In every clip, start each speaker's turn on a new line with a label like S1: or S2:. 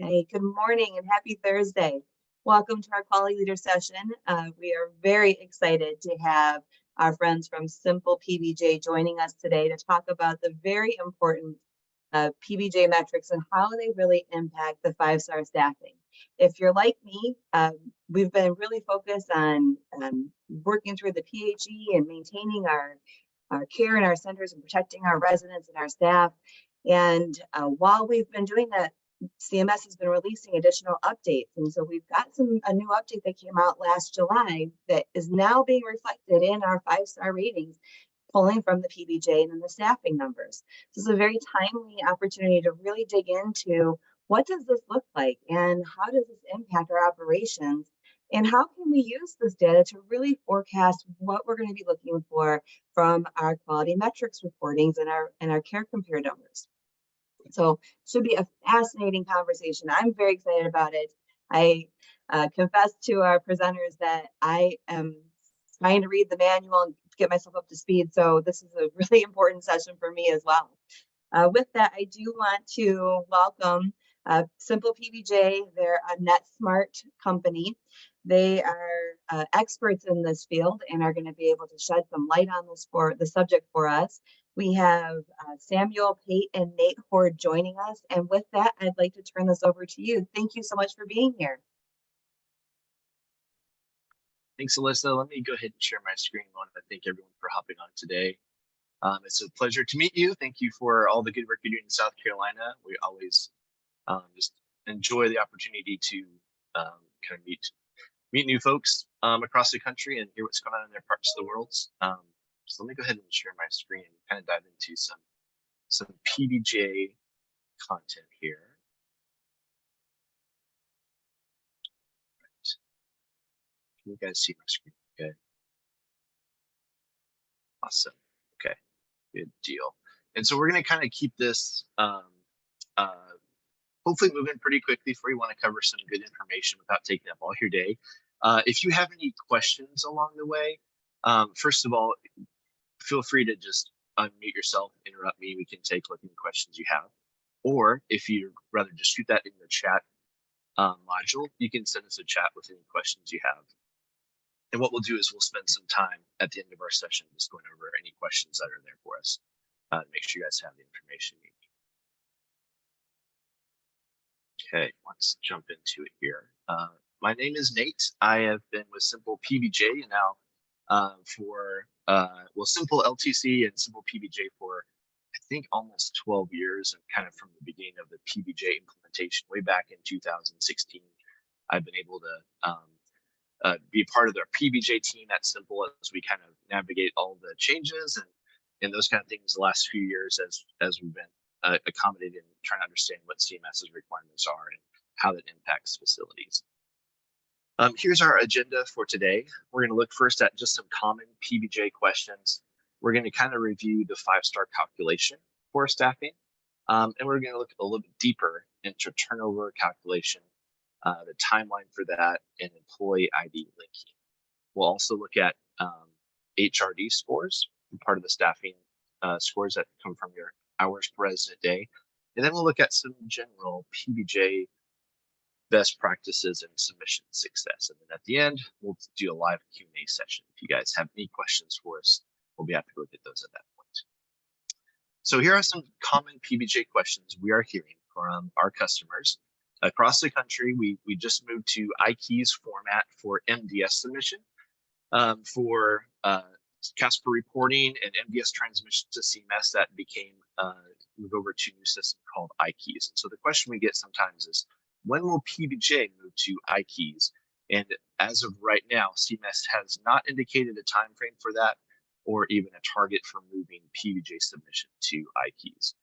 S1: Hey, good morning and happy Thursday. Welcome to our quality leader session. We are very excited to have our friends from Simple PBJ joining us today to talk about the very important PBJ metrics and how they really impact the five-star staffing. If you're like me, we've been really focused on working through the PHE and maintaining our care in our centers and protecting our residents and our staff. And while we've been doing that, CMS has been releasing additional updates. And so we've got a new update that came out last July that is now being reflected in our five-star ratings, pulling from the PBJ and then the staffing numbers. This is a very timely opportunity to really dig into what does this look like and how does this impact our operations and how can we use this data to really forecast what we're going to be looking for from our quality metrics reportings and our care compare numbers. So it should be a fascinating conversation. I'm very excited about it. I confess to our presenters that I am trying to read the manual and get myself up to speed. So this is a really important session for me as well. With that, I do want to welcome Simple PBJ. They're a NetSmart company. They are experts in this field and are going to be able to shed some light on this for the subject for us. We have Samuel, Pate, and Nate Horde joining us. And with that, I'd like to turn this over to you. Thank you so much for being here.
S2: Thanks, Alyssa. Let me go ahead and share my screen. I want to thank everyone for hopping on today. It's a pleasure to meet you. Thank you for all the good work you're doing in South Carolina. We always just enjoy the opportunity to kind of meet new folks across the country and hear what's going on in their parts of the world. So let me go ahead and share my screen and kind of dive into some PBJ content here. Right. Can you guys see my screen? Okay. Awesome. Okay. Good deal. And so we're going to kind of keep this hopefully moving pretty quickly for you. Want to cover some good information without taking up all your day. If you have any questions along the way, first of all, feel free to just unmute yourself, interrupt me. We can take a look at any questions you have. Or if you'd rather just shoot that in the chat module, you can send us a chat with any questions you have. And what we'll do is we'll spend some time at the end of our session just going over any questions that are there for us to make sure you guys have the information you need. Okay, let's jump into it here. My name is Nate. I have been with Simple PBJ now for Simple LTC and Simple PBJ for I think almost 12 years, and kind of from the beginning of the PBJ implementation way back in 2016. I've been able to be part of their PBJ team at Simple as we kind of navigate all the changes and those kind of things the last few years as we've been accommodated and trying to understand what CMS's requirements are and how that impacts facilities. Here's our agenda for today. We're going to look first at just some common PBJ questions. We're going to kind of review the five-star calculation for staffing, and we're going to look a little bit deeper into turnover calculation, the timeline for that, and employee ID linking. We'll also look at HRD scores, part of the staffing scores that come from your hours per resident day. And then we'll look at some general PBJ best practices and submission success. And then at the end, we'll do a live Q&A session. If you guys have any questions for us, we'll be happy to look at those at that point. So here are some common PBJ questions we are hearing from our customers. Across the country, we just moved to IKEY's format for MDS submission. For CASPER reporting and MDS transmission to CMS, that became moved over to a new system called IKEY's. And so the question we get sometimes is, when will PBJ move to IKEY's? And as of right now, CMS has not indicated a time frame for that or even a target for moving PBJ submission to IKEY's.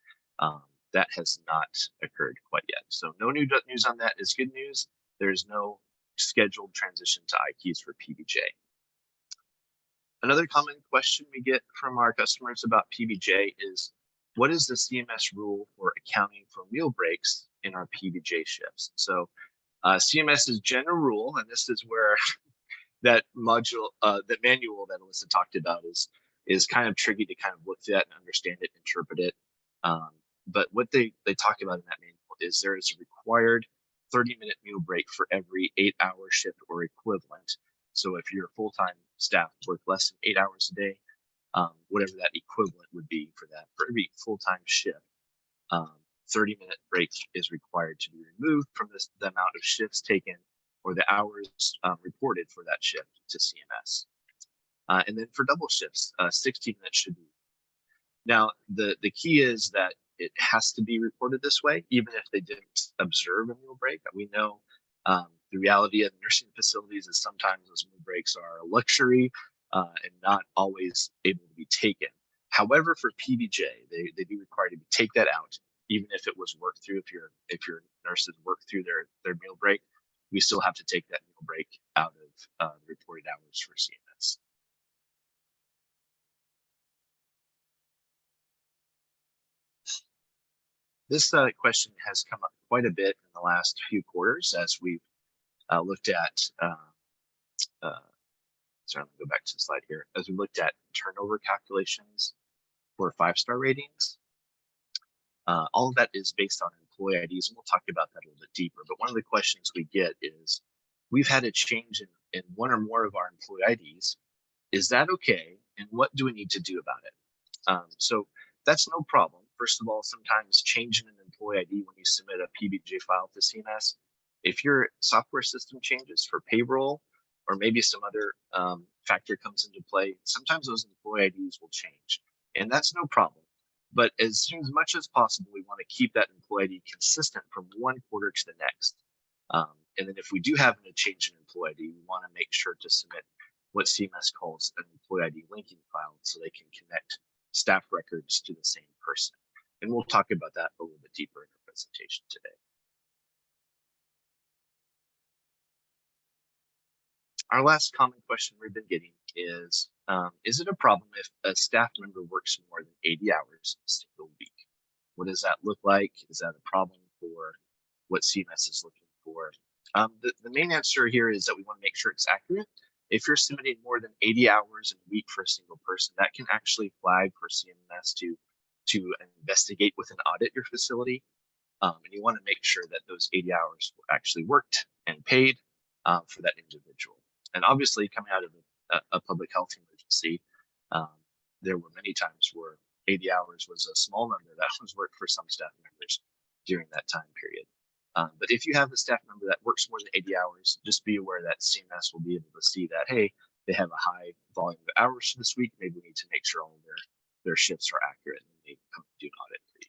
S2: That has not occurred quite yet. So no new news on that is good news. There's no scheduled transition to IKEY's for PBJ. Another common question we get from our customers about PBJ is, what is the CMS rule for accounting for meal breaks in our PBJ shifts? So CMS's general rule, and this is where that module, that manual that Alyssa talked about is kind of tricky to kind of look at and understand it, interpret it. But what they talk about in that manual is there is a required 30-minute meal break for every 8-hour shift or equivalent. So if your full-time staff work less than 8 hours a day, whatever that equivalent would be for that, for every full-time shift, 30-minute break is required to be removed from the amount of shifts taken or the hours reported for that shift to CMS. And then for double shifts, 60 minutes should be. Now, the key is that it has to be reported this way, even if they didn't observe a meal break. We know the reality of nursing facilities is sometimes those meal breaks are a luxury and not always able to be taken. However, for PBJ, they do require to take that out, even if it was worked through. If your nurses work through their meal break, we still have to take that meal break out of the reported hours for CMS. This question has come up quite a bit in the last few quarters as we've looked at, sorry, let me go back to the slide here, as we looked at turnover calculations for 5-star ratings. All of that is based on employee IDs, and we'll talk about that a little bit deeper. But one of the questions we get is, we've had a change in one or more of our employee IDs. Is that okay? And what do we need to do about it? So that's no problem. First of all, sometimes changing an employee ID when you submit a PBJ file to CMS, if your software system changes for payroll or maybe some other factor comes into play, sometimes those employee IDs will change, and that's no problem. But as much as possible, we want to keep that employee ID consistent from one quarter to the next. And then if we do have a change in employee ID, we want to make sure to submit what CMS calls an employee ID linking file so they can connect staff records to the same person. And we'll talk about that a little bit deeper in our presentation today. Our last common question we've been getting is it a problem if a staff member works more than 80 hours a single week? What does that look like? Is that a problem for what CMS is looking for? The main answer here is that we want to make sure it's accurate. If you're submitting more than 80 hours in a week for a single person, that can actually flag for CMS to investigate with an audit your facility. And you want to make sure that those 80 hours were actually worked and paid for that individual. And obviously, coming out of a public health emergency, there were many times where 80 hours was a small number that was worked for some staff members during that time period. But if you have a staff member that works more than 80 hours, just be aware that CMS will be able to see that, hey, they have a high volume of hours for this week. Maybe we need to make sure all of their shifts are accurate and they come do an audit for you.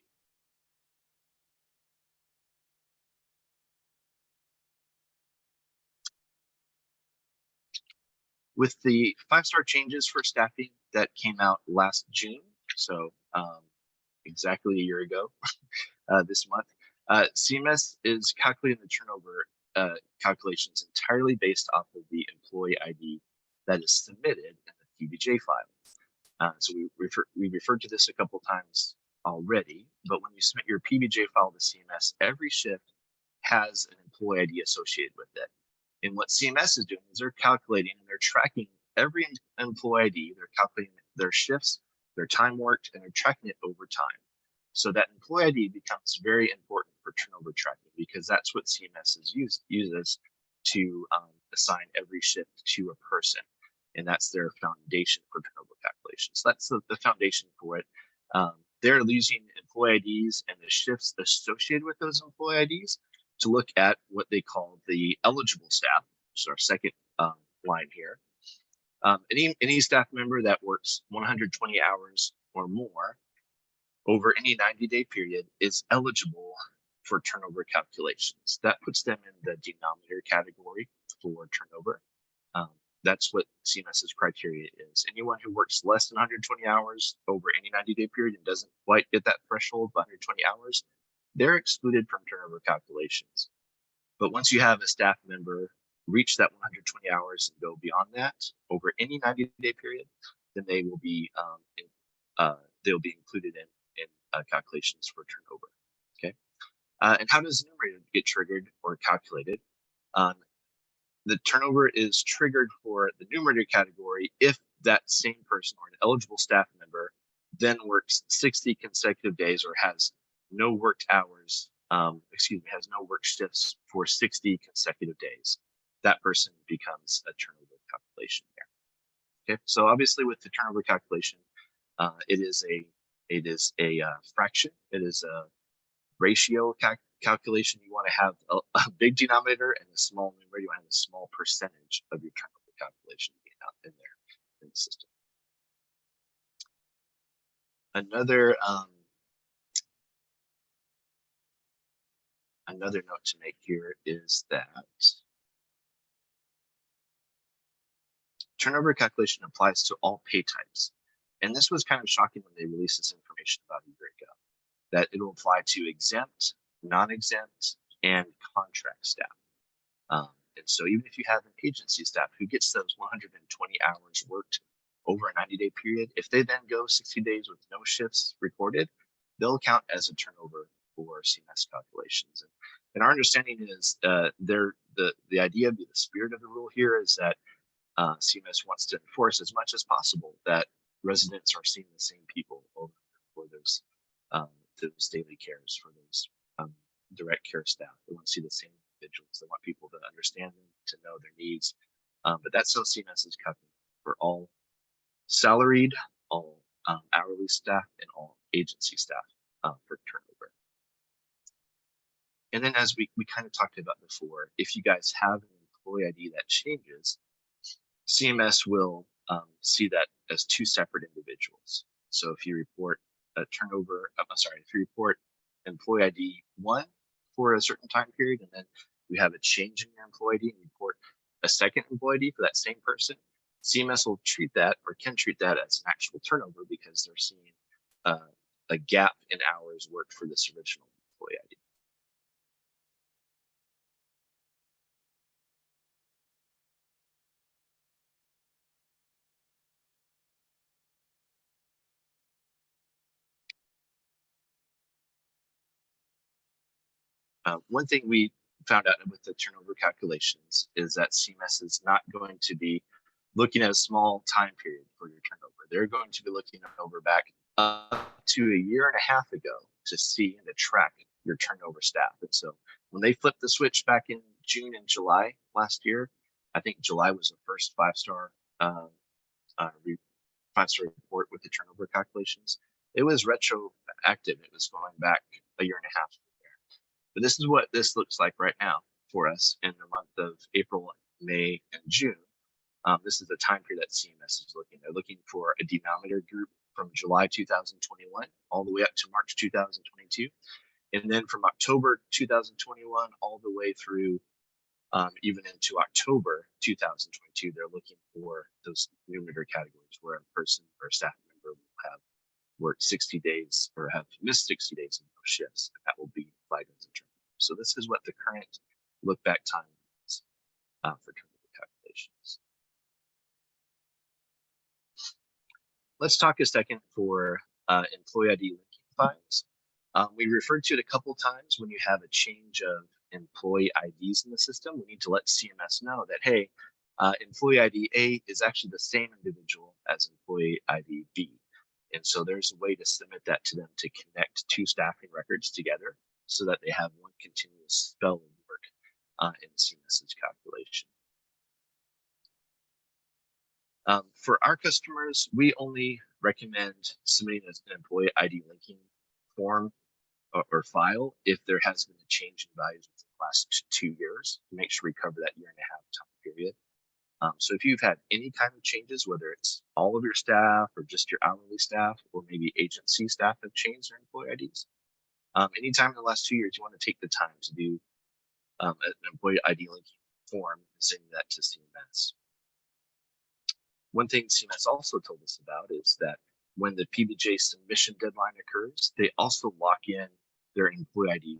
S2: With the 5-star changes for staffing that came out last June, so exactly a year ago this month, CMS is calculating the turnover calculations entirely based off of the employee ID that is submitted in the PBJ file. So we referred to this a couple times already, but when you submit your PBJ file to CMS, every shift has an employee ID associated with it. And what CMS is doing is they're calculating and they're tracking every employee ID. They're calculating their shifts, their time worked, and they're tracking it over time. So that employee ID becomes very important for turnover tracking because that's what CMS uses to assign every shift to a person. And that's their foundation for turnover calculations. So that's the foundation for it. They're using employee IDs and the shifts associated with those employee IDs to look at what they call the eligible staff, which is our second line here. Any staff member that works 120 hours or more over any 90-day period is eligible for turnover calculations. That puts them in the denominator category for turnover. That's what CMS's criteria is. Anyone who works less than 120 hours over any 90-day period and doesn't quite get that threshold of 120 hours, they're excluded from turnover calculations. But once you have a staff member reach that 120 hours and go beyond that over any 90-day period, then they will be they'll be included in calculations for turnover. Okay, and how does the numerator get triggered or calculated? The turnover is triggered for the numerator category if that same person or an eligible staff member then works 60 consecutive days or has no worked hours has no work shifts for 60 consecutive days, that person becomes a turnover calculation there. Okay, so obviously with the turnover calculation, it is a fraction. It is a ratio calculation. You want to have a big denominator and a small numerator. You want to have a small percentage of your turnover calculation being out in there in the system. Another note to make here is that turnover calculation applies to all pay types. And this was kind of shocking when they released this information about a year ago, that it will apply to exempt, non-exempt, and contract staff. And so even if you have an agency staff who gets those 120 hours worked over a 90-day period, if they then go 60 days with no shifts recorded, they'll count as a turnover for CMS calculations. And our understanding is the idea, the spirit of the rule here is that CMS wants to enforce as much as possible that residents are seeing the same people over for those daily cares, for those direct care staff. They want to see the same individuals. They want people to understand them, to know their needs. But that's how CMS is covering for all salaried, all hourly staff, and all agency staff for turnover. And then as we kind of talked about before, if you guys have an employee ID that changes, CMS will see that as two separate individuals. So if you report a turnover, if you report employee ID 1 for a certain time period, and then you have a change in your employee ID and you report a second employee ID for that same person, CMS will treat that, or can treat that, as an actual turnover because they're seeing a gap in hours worked for this original employee ID. One thing we found out with the turnover calculations is that CMS is not going to be looking at a small time period for your turnover. They're going to be looking over back to a year and a half ago to see and to track your turnover staff. And so when they flipped the switch back in June and July last year, I think July was the first five-star report with the turnover calculations. It was retroactive. It was going back a year and a half. But this is what this looks like right now for us in the month of April, May, and June. This is the time period that CMS is looking. They're looking for a denominator group from July 2021 all the way up to March 2022. And then from October 2021 all the way through even into October 2022, they're looking for those numerator categories where a person or a staff member will have worked 60 days or have missed 60 days of no shifts, and that will be flagged as a turnover. So this is what the current look back time is for turnover calculations. Let's talk a second for employee ID linking files. We referred to it a couple times. When you have a change of employee IDs in the system, we need to let CMS know that, hey, employee ID A is actually the same individual as employee ID B. And so there's a way to submit that to them to connect two staffing records together so that they have one continuous spell of work in CMS's calculation. For our customers, we only recommend submitting an employee ID linking form or file if there has been a change in values within the last 2 years to make sure we cover that year and a half time period. So if you've had any kind of changes, whether it's all of your staff or just your hourly staff, or maybe agency staff have changed their employee IDs, anytime in the last 2 years, you want to take the time to do an employee ID linking form and send that to CMS. One thing CMS also told us about is that when the PBJ submission deadline occurs, they also lock in their employee ID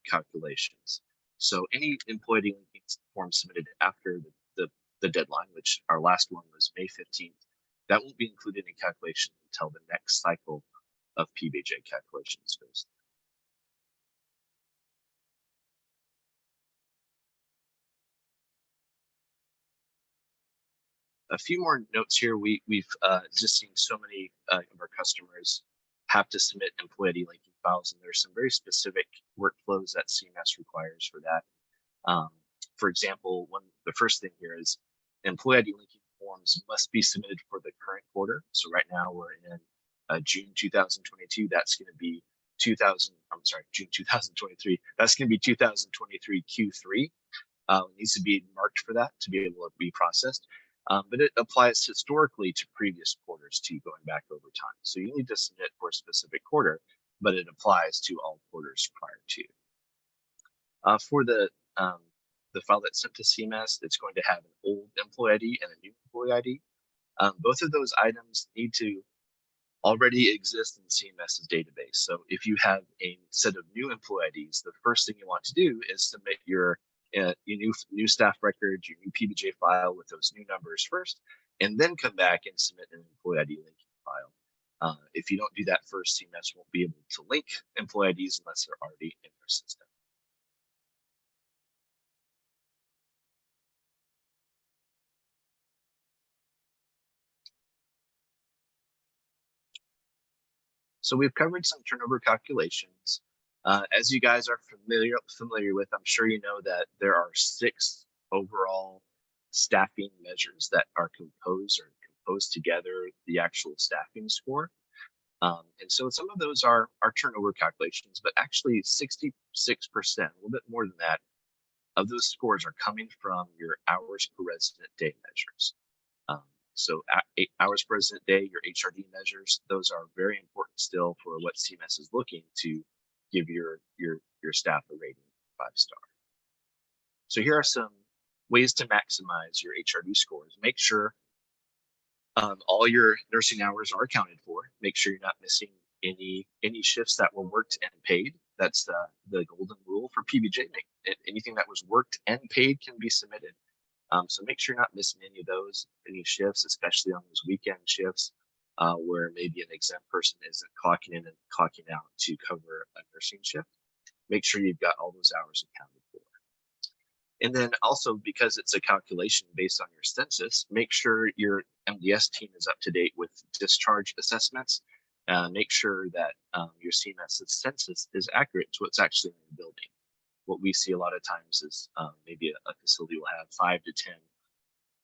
S2: calculations. So any employee ID linking form submitted after the deadline, which our last one was May 15th, that won't be included in calculation until the next cycle of PBJ calculations goes. A few more notes here. We've just seen so many of our customers have to submit employee ID linking files, and there's some very specific workflows that CMS requires for that. For example, the first thing here is employee ID linking forms must be submitted for the current quarter. So right now we're in June 2022. That's going to be June 2023. That's going to be 2023 Q3. It needs to be marked for that to be able to be processed. But it applies historically to previous quarters too, going back over time. So you need to submit for a specific quarter, but it applies to all quarters prior to. For the file that's sent to CMS, it's going to have an old employee ID and a new employee ID. Both of those items need to already exist in CMS's database. So if you have a set of new employee IDs, the first thing you want to do is submit your new staff record, your new PBJ file with those new numbers first, and then come back and submit an employee ID linking file. If you don't do that first, CMS won't be able to link employee IDs unless they're already in their system. So we've covered some turnover calculations. As you guys are familiar with, I'm sure you know that there are 6 overall staffing measures that are composed together the actual staffing score. And so some of those are turnover calculations, but actually 66%, a little bit more than that, of those scores are coming from your hours per resident day measures. So 8 hours per resident day, your HRD measures, those are very important still for what CMS is looking to give your staff a rating 5-star. So here are some ways to maximize your HRD scores. Make sure all your nursing hours are accounted for. Make sure you're not missing any shifts that were worked and paid. That's the golden rule for PBJ. Anything that was worked and paid can be submitted. So make sure you're not missing any shifts, especially on those weekend shifts where maybe an exempt person isn't clocking in and clocking out to cover a nursing shift. Make sure you've got all those hours accounted for. And then also, because it's a calculation based on your census, make sure your MDS team is up to date with discharge assessments. Make sure that your CMS's census is accurate to what's actually in the building. What we see a lot of times is maybe a facility will have 5 to 10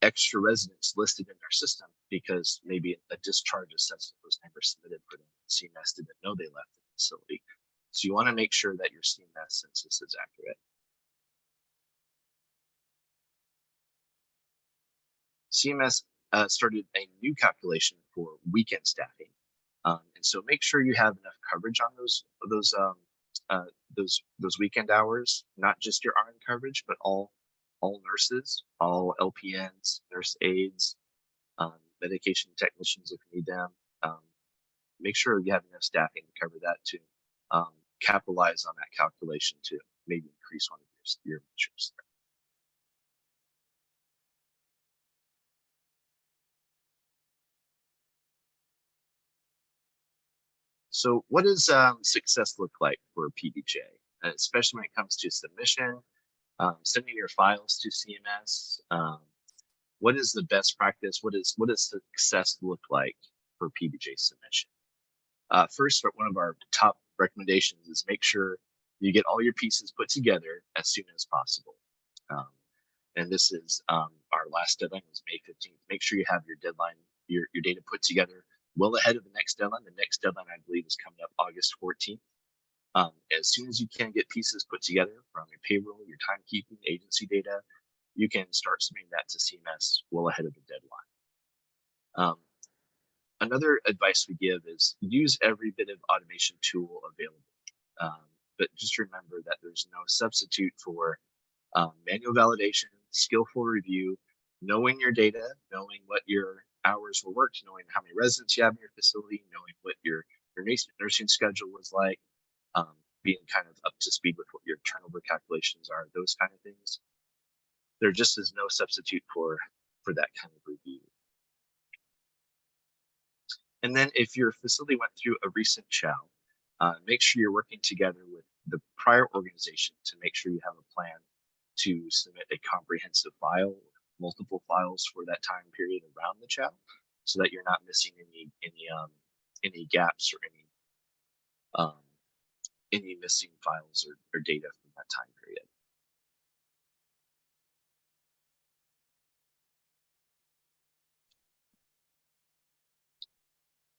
S2: extra residents listed in their system because maybe a discharge assessment was never submitted for them. CMS didn't know they left the facility. So you want to make sure that your CMS census is accurate. CMS started a new calculation for weekend staffing. And so make sure you have enough coverage on those weekend hours, not just your RN coverage, but all nurses, all LPNs, nurse aides, medication technicians if you need them. Make sure you have enough staffing to cover that to capitalize on that calculation to maybe increase one of your measures. So what does success look like for PBJ, especially when it comes to submission, sending your files to CMS? What is the best practice? What does success look like for PBJ submission? First, one of our top recommendations is make sure you get all your pieces put together as soon as possible. And this is our last deadline was May 15th. Make sure you have your deadline, your data put together well ahead of the next deadline. The next deadline, I believe, is coming up August 14th. As soon as you can get pieces put together from your payroll, your timekeeping, agency data, you can start submitting that to CMS well ahead of the deadline. Another advice we give is use every bit of automation tool available. But just remember that there's no substitute for manual validation, skillful review, knowing your data, knowing what your hours were worked, knowing how many residents you have in your facility, knowing what your nursing schedule was like, being kind of up to speed with what your turnover calculations are, those kind of things. There just is no substitute for that kind of review. And then if your facility went through a recent chow, make sure you're working together with the prior organization to make sure you have a plan to submit a comprehensive file, multiple files for that time period around the chow, so that you're not missing any gaps or any missing files or data from that time period.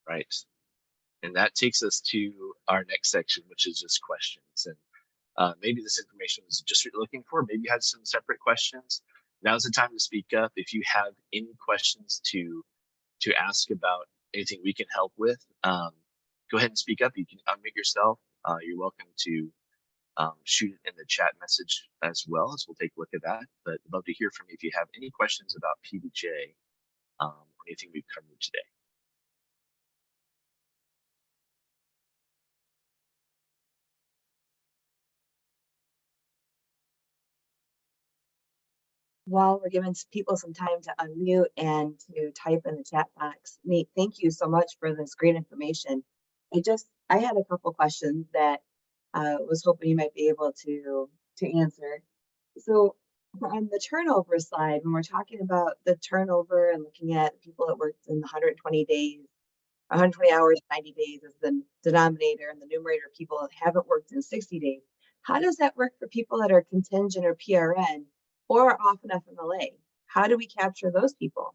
S2: Right. And that takes us to our next section, which is just questions. And maybe this information was just what you're looking for. Maybe you had some separate questions. Now's the time to speak up. If you have any questions to ask about anything we can help with, go ahead and speak up. You can unmute yourself. You're welcome to shoot it in the chat message as well, as we'll take a look at that. But I'd love to hear from you if you have any questions about PBJ or anything we've covered today.
S1: While we're giving people some time to unmute and to type in the chat box, Nate, thank you so much for this great information. I had a couple questions that was hoping you might be able to answer. So on the turnover slide, when we're talking about the turnover and looking at people that worked in 120 days, 120 hours, 90 days as the denominator, and the numerator people that haven't worked in 60 days. How does that work for people that are contingent or PRN or off an FMLA? How do we capture those people?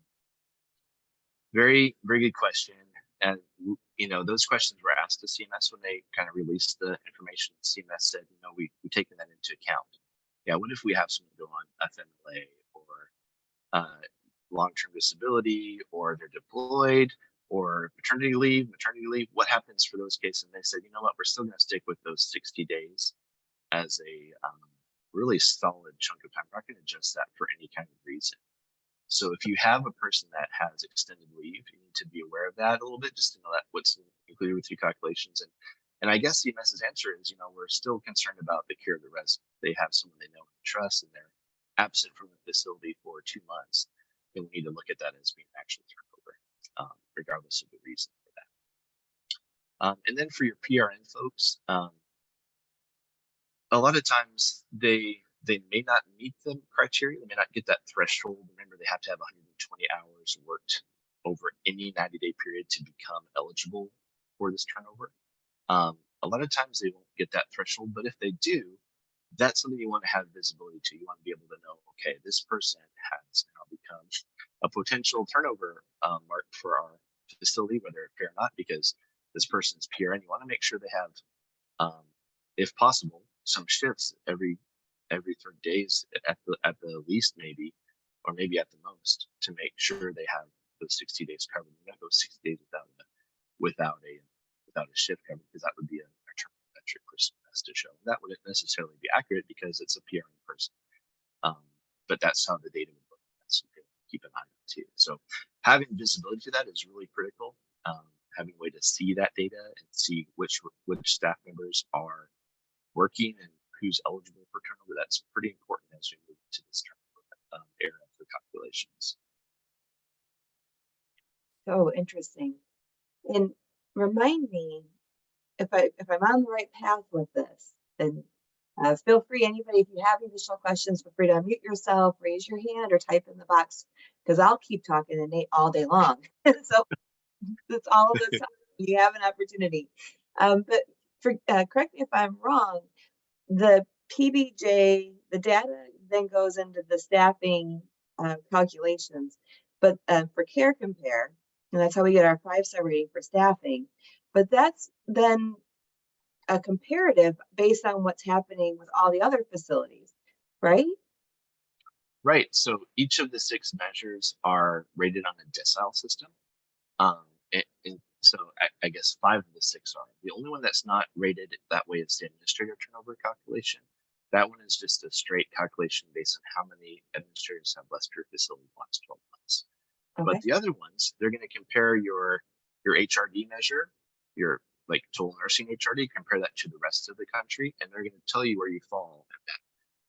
S2: Very, very good question. And, those questions were asked to CMS when they kind of released the information. CMS said, we've taken that into account. Yeah, what if we have someone go on FMLA or long-term disability, or they're deployed, or maternity leave? What happens for those cases? And they said, you know what, we're still going to stick with those 60 days as a really solid chunk of time. We're not going to adjust that for any kind of reason. So if you have a person that has extended leave, you need to be aware of that a little bit, just to know that what's included with your calculations. And I guess CMS's answer is, we're still concerned about the care of the resident. They have someone they know and trust, and they're absent from the facility for 2 months. Then we need to look at that as being actual turnover, regardless of the reason for that. And then for your PRN folks, a lot of times they may not meet the criteria. They may not get that threshold. Remember, they have to have 120 hours worked over any 90-day period to become eligible for this turnover. A lot of times they won't get that threshold, but if they do, that's something you want to have visibility to. You want to be able to know, okay, this person has now become a potential turnover mark for our facility, whether fair or not, because this person's PRN. You want to make sure they have, if possible, some shifts every 30 days at the least, maybe, or maybe at the most, to make sure they have those 60 days covered. We're not go 60 days without a shift covered, because that would be a turnover metric person has to show. That wouldn't necessarily be accurate because it's a PRN person, but that's how the data would look. That's something to keep an eye on too. So having visibility to that is really critical. Having a way to see that data and see which staff members are working and who's eligible for turnover, that's pretty important as we move to this turnover era for calculations.
S1: So interesting. And remind me if I'm on the right path with this. And feel free, anybody, if you have additional questions, feel free to unmute yourself, raise your hand, or type in the box, because I'll keep talking to Nate all day long. So it's all the time. You have an opportunity. But correct me if I'm wrong, the PBJ, the data then goes into the staffing calculations. But for Care Compare, and that's how we get our 5-star rating for staffing, but that's then a comparative based on what's happening with all the other facilities, right?
S2: Right. So each of the 6 measures are rated on a decile system. And so I guess 5 of the 6 are. The only one that's not rated that way is the administrator turnover calculation. That one is just a straight calculation based on how many administrators have left your facility in the last 12 months. Okay. But the other ones, they're going to compare your HRD measure, your like total nursing HRD, compare that to the rest of the country, and they're going to tell you where you fall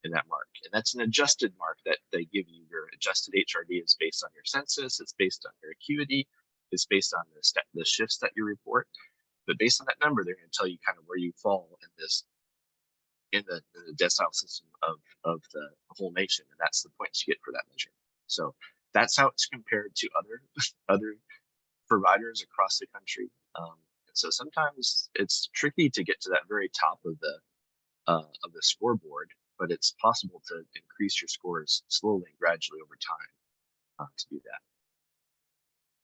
S2: in that mark. And that's an adjusted mark that they give you. Your adjusted HRD is based on your census, it's based on your acuity, it's based on the shifts that you report. But based on that number, they're going to tell you kind of where you fall in the decile system of the whole nation, and that's the points you get for that measure. So that's how it's compared to other providers across the country. So sometimes it's tricky to get to that very top of the scoreboard, but it's possible to increase your scores slowly and gradually over time to do that.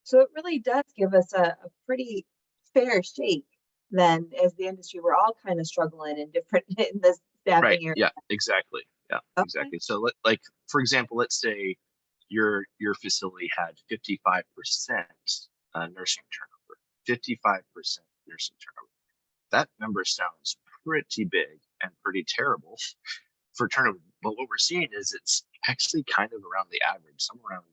S1: So it really does give us a pretty fair shake then as the industry. We're all kind of struggling in different in this
S2: Right.
S1: staffing area.
S2: Yeah, exactly. Yeah,
S1: Okay.
S2: exactly. So like for example, let's say your facility had 55% nursing turnover, 55% nursing turnover. That number sounds pretty big and pretty terrible for turnover. But what we're seeing is it's actually kind of around the average, somewhere around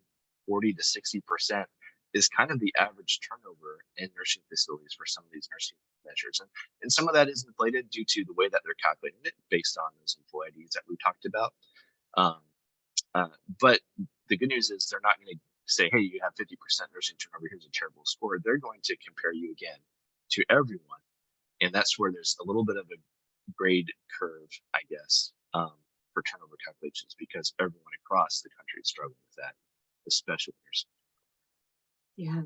S2: 40 to 60% is kind of the average turnover in nursing facilities for some of these nursing measures. And some of that is inflated due to the way that they're calculating it based on those employee IDs that we talked about. Um, but the good news is they're not going to say, hey, you have 50% nursing turnover, here's a terrible score. They're going to compare you again to everyone. And that's where there's a little bit of a grade curve, I guess, for turnover calculations because everyone across the country is struggling with that, especially nursing.
S1: Yeah.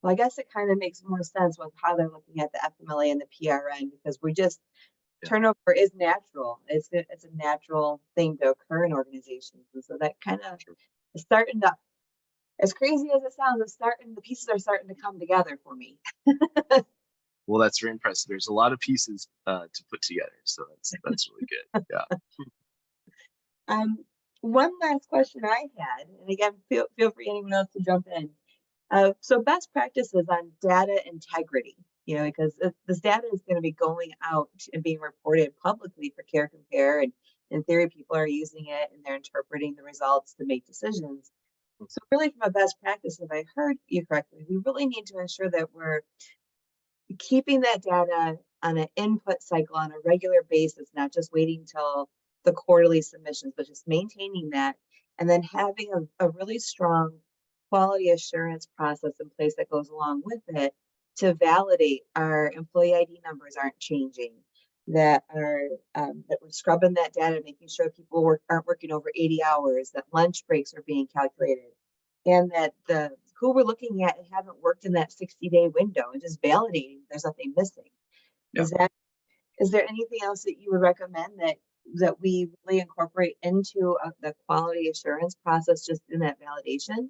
S1: Well, I guess it kind of makes more sense with how they're looking at the FMLA and the PRN because we just
S2: Yeah.
S1: turnover is natural. It's a natural thing to occur in organizations, and so that kind of is starting to, as crazy as it sounds, the pieces are starting to come together for me.
S2: Well, that's very impressive. There's a lot of pieces to put together, so that's really good. Yeah.
S1: One last question I had, and again, feel free anyone else to jump in. So best practices on data integrity, because this data is going to be going out and being reported publicly for Care Compare, and in theory, people are using it and they're interpreting the results to make decisions. So really, from a best practice, if I heard you correctly, we really need to ensure that we're keeping that data on an input cycle on a regular basis, not just waiting till the quarterly submissions, but just maintaining that and then having a really strong quality assurance process in place that goes along with it to validate our employee ID numbers aren't changing, that we're scrubbing that data, making sure people aren't working over 80 hours, that lunch breaks are being calculated, and that the who we're looking at haven't worked in that 60-day window and just validating there's nothing missing.
S2: Yeah.
S1: Is there anything else that you would recommend that we really incorporate into the quality assurance process just in that validation?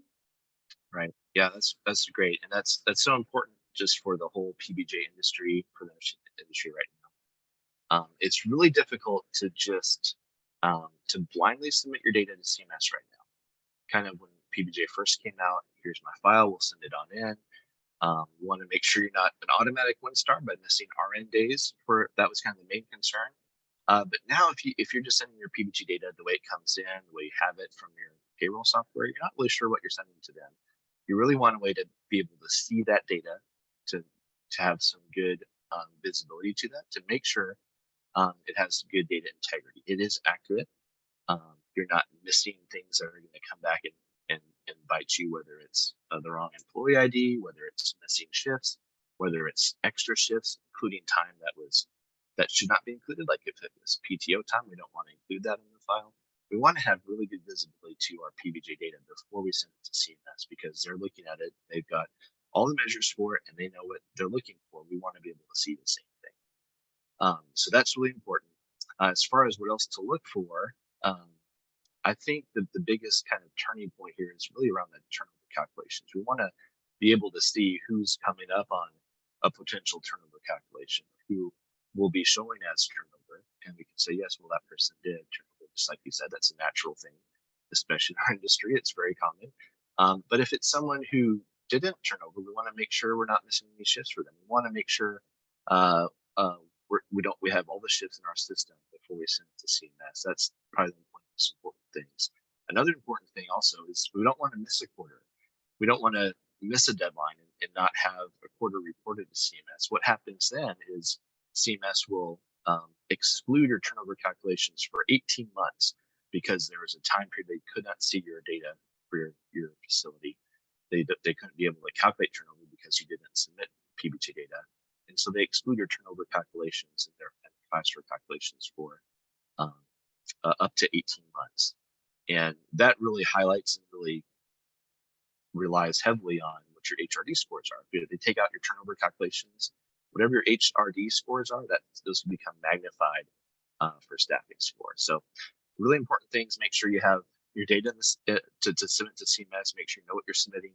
S2: Right. Yeah, that's great, and that's so important just for the whole PBJ industry, for the industry right now. It's really difficult to just to blindly submit your data to CMS right now. Kind of when PBJ first came out, here's my file, we'll send it on in. You want to make sure you're not an automatic 1-star by missing RN days. That was kind of the main concern. But now, if you're just sending your PBJ data the way it comes in, the way you have it from your payroll software, you're not really sure what you're sending to them. You really want a way to be able to see that data, to have some good visibility to that, to make sure it has good data integrity. It is accurate. You're not missing things that are going to come back and bite you, whether it's the wrong employee ID, whether it's missing shifts, whether it's extra shifts, including time that should not be included. Like if it was PTO time, we don't want to include that in the file. We want to have really good visibility to our PBJ data before we send it to CMS because they're looking at it, they've got all the measures for it, and they know what they're looking for. We want to be able to see the same thing. So that's really important. As far as what else to look for, I think that the biggest kind of turning point here is really around the turnover calculations. We want to be able to see who's coming up on a potential turnover calculation, who will be showing as turnover, and we can say, yes, well, that person did turnover. Just like you said, that's a natural thing, especially in our industry. It's very common. But if it's someone who didn't turn over, we want to make sure we're not missing any shifts for them. We want to make sure we have all the shifts in our system before we send it to CMS. That's probably one of the most important things. Another important thing also is we don't want to miss a quarter. We don't want to miss a deadline and not have a quarter reported to CMS. What happens then is CMS will exclude your turnover calculations for 18 months because there was a time period they could not see your data for your facility. They couldn't be able to calculate turnover because you didn't submit PBJ data. And so they exclude your turnover calculations and their 5-star calculations for up to 18 months. And that really highlights and really relies heavily on what your HRD scores are. If they take out your turnover calculations, whatever your HRD scores are, those can become magnified for staffing score. So really important things, make sure you have your data in this, to submit to CMS, make sure you know what you're submitting,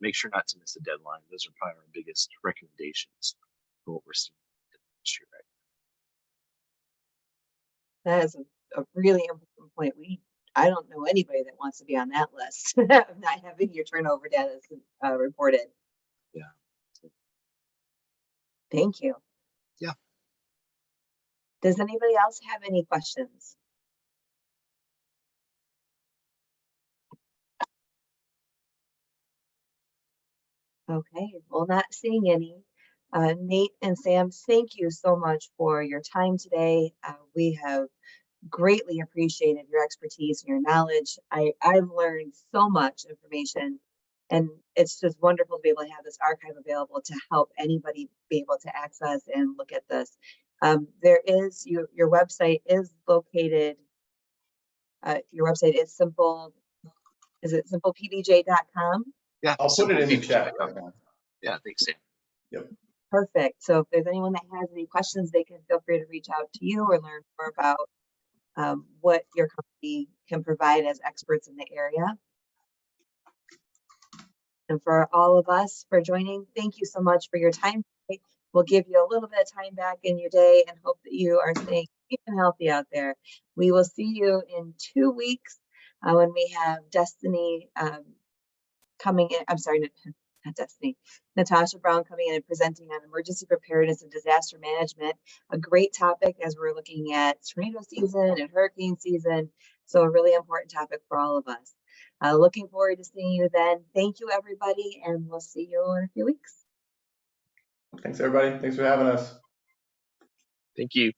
S2: make sure not to miss the deadline. Those are probably our biggest recommendations for what we're seeing in the industry right now.
S1: That is a really important point. I don't know anybody that wants to be on that list of not having your turnover data reported.
S2: Yeah.
S1: Thank you.
S2: Yeah.
S1: Does anybody else have any questions? Okay, well, not seeing any. Nate and Sam, thank you so much for your time today. We have greatly appreciated your expertise and your knowledge. I've learned so much information, and it's just wonderful to be able to have this archive available to help anybody be able to access and look at this. There is your website is located. Your website is simple. Is it simplepbj.com?
S2: Yeah,
S3: I'll put it in the chat right now.
S2: Yeah, thanks, Sam.
S3: Yep.
S1: Perfect. So if there's anyone that has any questions, they can feel free to reach out to you or learn more about what your company can provide as experts in the area. And for all of us for joining, thank you so much for your time today. We'll give you a little bit of time back in your day and hope that you are staying safe and healthy out there. We will see you in 2 weeks when we have Destiny coming in. I'm sorry, not Destiny. Natasha Brown coming in and presenting on emergency preparedness and disaster management. A great topic as we're looking at tornado season and hurricane season. So a really important topic for all of us. Looking forward to seeing you then. Thank you, everybody, and we'll see you in a few weeks.
S3: Thanks, everybody. Thanks for having us.
S2: Thank you.